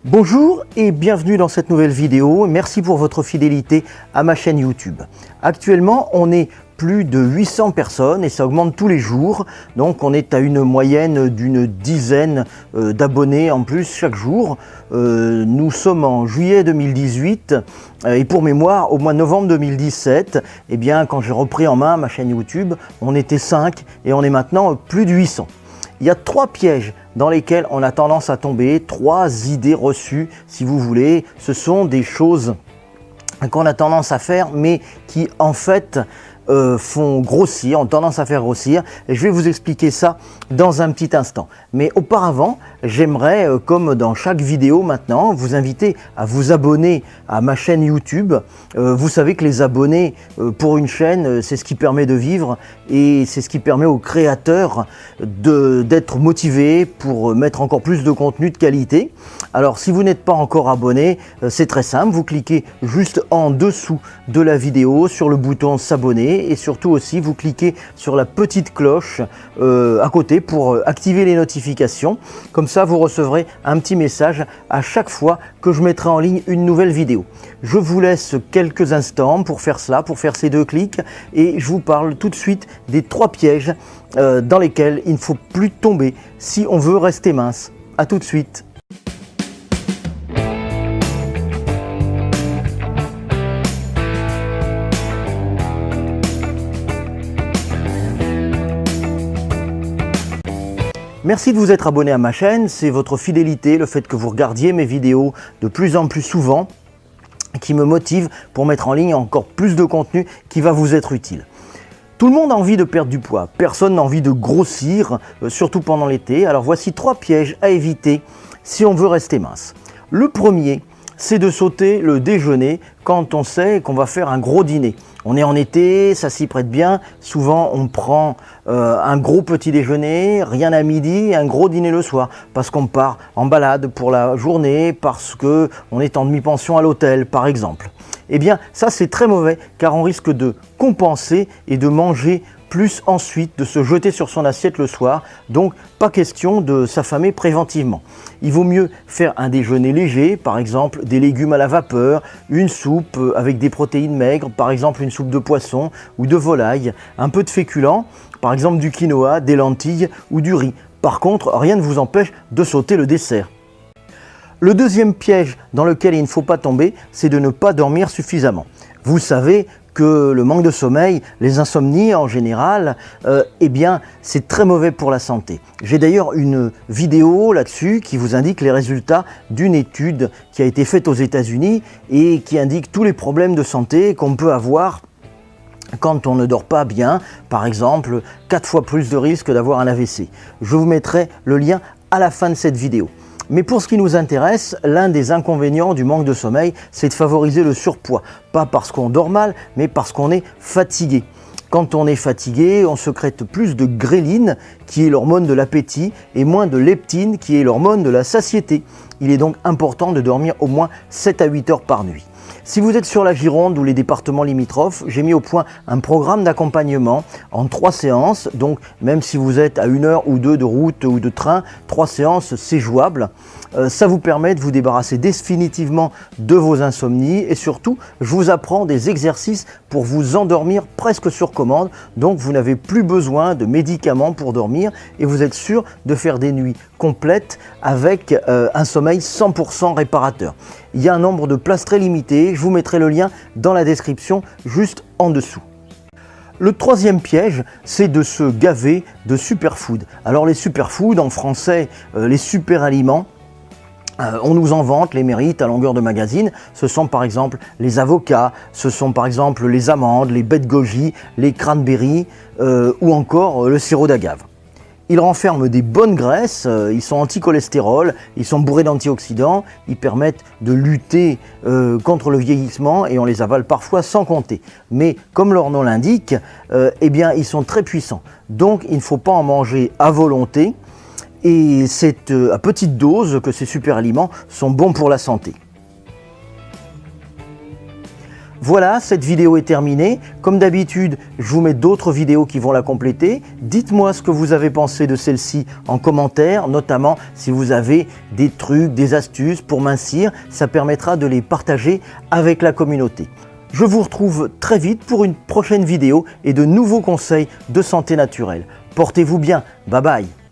Bonjour et bienvenue dans cette nouvelle vidéo. Merci pour votre fidélité à ma chaîne YouTube. Actuellement, on est plus de 800 personnes et ça augmente tous les jours. Donc on est à une moyenne d'une dizaine d'abonnés en plus chaque jour. Nous sommes en juillet 2018 et pour mémoire, au mois de novembre 2017, eh bien, quand j'ai repris en main ma chaîne YouTube, on était 5 et on est maintenant plus de 800. Il y a 3 pièges dans lesquels on a tendance à tomber, 3 idées reçues si vous voulez. Ce sont des choses qu'on a tendance à faire mais qui en fait font grossir, ont tendance à faire grossir, et je vais vous expliquer ça dans un petit instant. Mais auparavant, j'aimerais, comme dans chaque vidéo maintenant, vous inviter à vous abonner à ma chaîne YouTube. Vous savez que les abonnés pour une chaîne, c'est ce qui permet de vivre et c'est ce qui permet aux créateurs d'être motivés pour mettre encore plus de contenu de qualité. Alors si vous n'êtes pas encore abonné, c'est très simple, vous cliquez juste en dessous de la vidéo sur le bouton s'abonner et surtout aussi vous cliquez sur la petite cloche à côté pour activer les notifications. Comme ça vous recevrez un petit message à chaque fois que je mettrai en ligne une nouvelle vidéo. Je vous laisse quelques instants pour faire cela, pour faire ces 2 clics, et je vous parle tout de suite des 3 pièges dans lesquels il ne faut plus tomber si on veut rester mince. A tout de suite. Merci de vous être abonné à ma chaîne, c'est votre fidélité, le fait que vous regardiez mes vidéos de plus en plus souvent qui me motive pour mettre en ligne encore plus de contenu qui va vous être utile. Tout le monde a envie de perdre du poids, personne n'a envie de grossir, surtout pendant l'été. Alors voici 3 pièges à éviter si on veut rester mince. Le premier, c'est de sauter le déjeuner quand on sait qu'on va faire un gros dîner. On est en été, ça s'y prête bien. Souvent, on prend un gros petit déjeuner, rien à midi et un gros dîner le soir. Parce qu'on part en balade pour la journée, parce qu'on est en demi-pension à l'hôtel, par exemple. Eh bien, ça c'est très mauvais car on risque de compenser et de manger plus ensuite, de se jeter sur son assiette le soir. Donc, pas question de s'affamer préventivement. Il vaut mieux faire un déjeuner léger, par exemple des légumes à la vapeur, une soupe avec des protéines maigres, par exemple une soupe de poisson ou de volaille, un peu de féculents, par exemple du quinoa, des lentilles ou du riz. Par contre, rien ne vous empêche de sauter le dessert. Le deuxième piège dans lequel il ne faut pas tomber, c'est de ne pas dormir suffisamment. Vous savez que le manque de sommeil, les insomnies en général, eh bien, c'est très mauvais pour la santé. J'ai d'ailleurs une vidéo là-dessus qui vous indique les résultats d'une étude qui a été faite aux États-Unis et qui indique tous les problèmes de santé qu'on peut avoir quand on ne dort pas bien. Par exemple, 4 fois plus de risque d'avoir un AVC. Je vous mettrai le lien à la fin de cette vidéo. Mais pour ce qui nous intéresse, l'un des inconvénients du manque de sommeil, c'est de favoriser le surpoids. Pas parce qu'on dort mal, mais parce qu'on est fatigué. Quand on est fatigué, on sécrète plus de gréline, qui est l'hormone de l'appétit, et moins de leptine, qui est l'hormone de la satiété. Il est donc important de dormir au moins 7 à 8 heures par nuit. Si vous êtes sur la Gironde ou les départements limitrophes, j'ai mis au point un programme d'accompagnement en 3 séances. Donc même si vous êtes à 1 heure ou 2 de route ou de train, 3 séances c'est jouable. Ça vous permet de vous débarrasser définitivement de vos insomnies et surtout je vous apprends des exercices pour vous endormir presque sur commande. Donc vous n'avez plus besoin de médicaments pour dormir et vous êtes sûr de faire des nuits complètes avec un sommeil 100% réparateur. Il y a un nombre de places très limité, je vous mettrai le lien dans la description juste en dessous. Le troisième piège, c'est de se gaver de superfood. Alors les superfoods, en français, les super aliments, on nous en vante les mérites à longueur de magazine. Ce sont par exemple les avocats, ce sont par exemple les amandes, les baies de goji, les cranberries ou encore le sirop d'agave. Ils renferment des bonnes graisses, ils sont anti-cholestérol, ils sont bourrés d'antioxydants, ils permettent de lutter contre le vieillissement et on les avale parfois sans compter. Mais comme leur nom l'indique, eh bien, ils sont très puissants. Donc il ne faut pas en manger à volonté et c'est à petite dose que ces super aliments sont bons pour la santé. Voilà, cette vidéo est terminée. Comme d'habitude, je vous mets d'autres vidéos qui vont la compléter. Dites-moi ce que vous avez pensé de celle-ci en commentaire, notamment si vous avez des trucs, des astuces pour mincir. Ça permettra de les partager avec la communauté. Je vous retrouve très vite pour une prochaine vidéo et de nouveaux conseils de santé naturelle. Portez-vous bien. Bye bye.